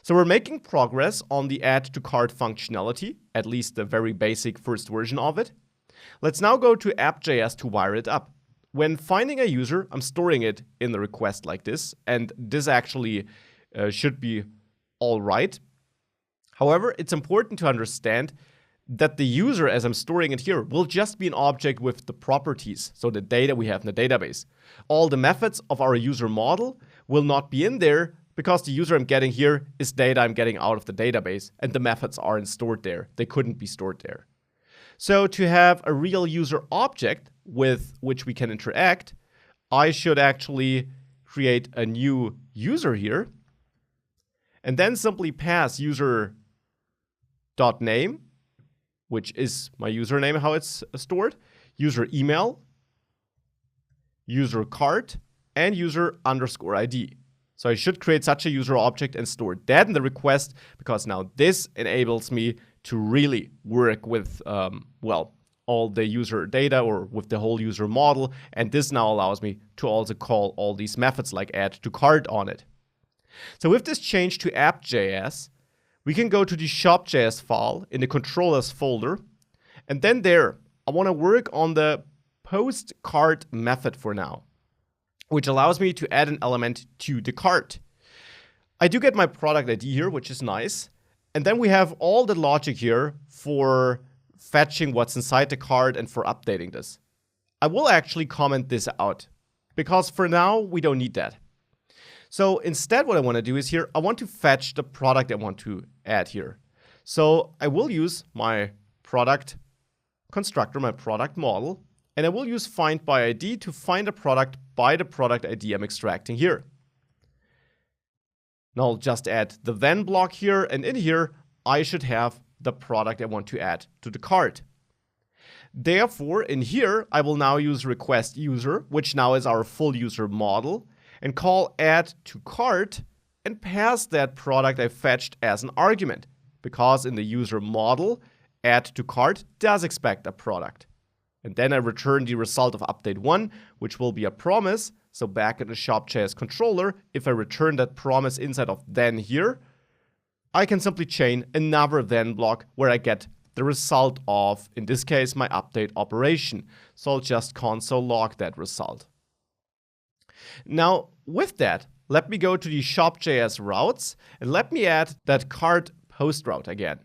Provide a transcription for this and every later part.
So we're making progress on the add to cart functionality, at least the very basic first version of it. Let's now go to app.js to wire it up. When finding a user, I'm storing it in the request like this, and this actually should be all right. However, it's important to understand that the user, as I'm storing it here, will just be an object with the properties, so the data we have in the database. All the methods of our user model will not be in there because the user I'm getting here is data I'm getting out of the database, and the methods aren't stored there. They couldn't be stored there. So to have a real user object with which we can interact, I should actually create a new user here, and then simply pass user.name, which is my username, how it's stored, user email, user cart, and user underscore ID. So I should create such a user object and store that in the request, because now this enables me to really work with, all the user data or with the whole user model. And this now allows me to also call all these methods like add to cart on it. So with this change to app.js, we can go to the shop.js file in the controllers folder. And then there, I want to work on the post cart method for now, which allows me to add an element to the cart. I do get my product ID here, which is nice. And then we have all the logic here for fetching what's inside the cart and for updating this. I will actually comment this out because for now, we don't need that. So instead, what I want to do is here, I want to fetch the product I want to add here. So I will use my product constructor, my product model, and I will use find by ID to find a product by the product ID I'm extracting here. Now I'll just add the then block here, and in here, I should have the product I want to add to the cart. Therefore, in here, I will now use request user, which now is our full user model, and call add to cart and pass that product I fetched as an argument, because in the user model, add to cart does expect a product. And then I return the result of update 1, which will be a promise. So back in the shop.js controller, if I return that promise inside of then here, I can simply chain another then block where I get the result of, in this case, my update operation. So I'll just console log that result. Now, with that, let me go to the shop.js routes and let me add that cart post route again.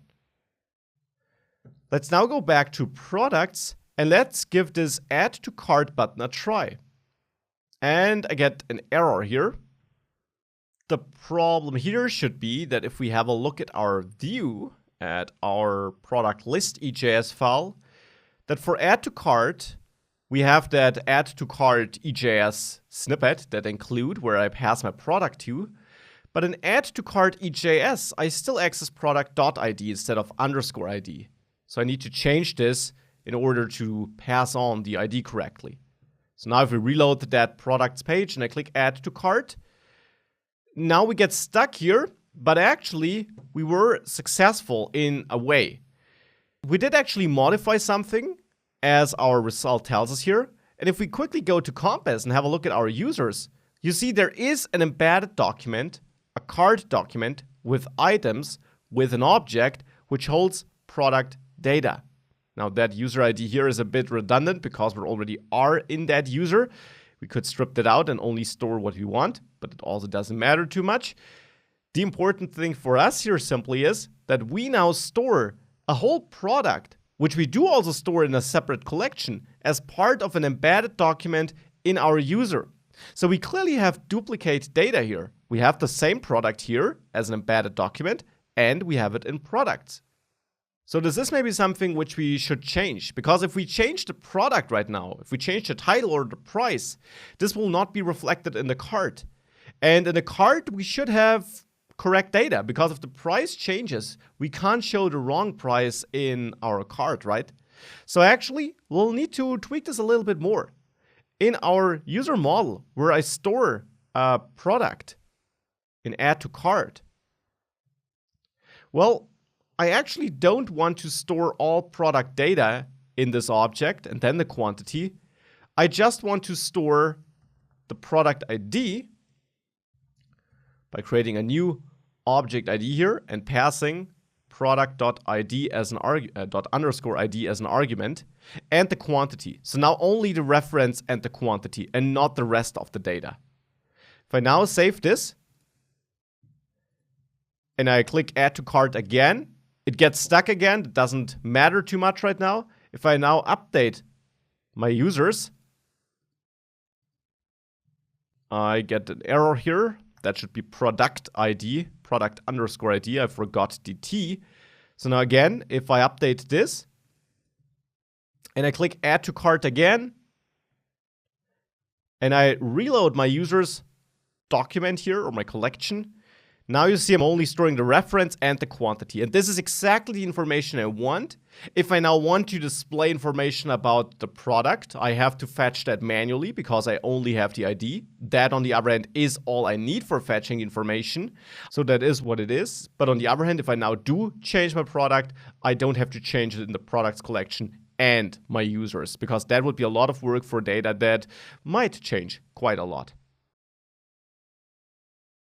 Let's now go back to products and let's give this add to cart button a try. And I get an error here. The problem here should be that if we have a look at our view, at our product list EJS file, that for add to cart, we have that add to cart EJS snippet that include where I pass my product to. But in add to cart EJS, I still access product.id instead of underscore ID. So I need to change this in order to pass on the ID correctly. So now if we reload that products page and I click add to cart, now we get stuck here, but actually we were successful in a way. We did actually modify something as our result tells us here. And if we quickly go to Compass and have a look at our users, you see there is an embedded document, a cart document with items with an object which holds product data. Now that user ID here is a bit redundant because we already are in that user. We could strip that out and only store what we want, but it also doesn't matter too much. The important thing for us here simply is that we now store a whole product, which we do also store in a separate collection as part of an embedded document in our user. So we clearly have duplicate data here. We have the same product here as an embedded document, and we have it in products. So this is maybe something which we should change, because if we change the product right now, if we change the title or the price, this will not be reflected in the cart. And in the cart, we should have correct data, because if the price changes, we can't show the wrong price in our cart, right? So actually, we'll need to tweak this a little bit more. In our user model, where I store a product in add to cart, well, I actually don't want to store all product data in this object and then the quantity. I just want to store the product ID by creating a new object ID here and passing product.id as an _id as an argument, and the quantity. So now only the reference and the quantity and not the rest of the data. If I now save this and I click add to cart again, it gets stuck again. It doesn't matter too much right now. If I now update my users, I get an error here. That should be product ID, product underscore ID. I forgot the T. So now again, if I update this and I click add to cart again, and I reload my users document here or my collection, now you see I'm only storing the reference and the quantity. And this is exactly the information I want. If I now want to display information about the product, I have to fetch that manually because I only have the ID. That, on the other hand, is all I need for fetching information. So that is what it is. But on the other hand, if I now do change my product, I don't have to change it in the products collection and my users, because that would be a lot of work for data that might change quite a lot.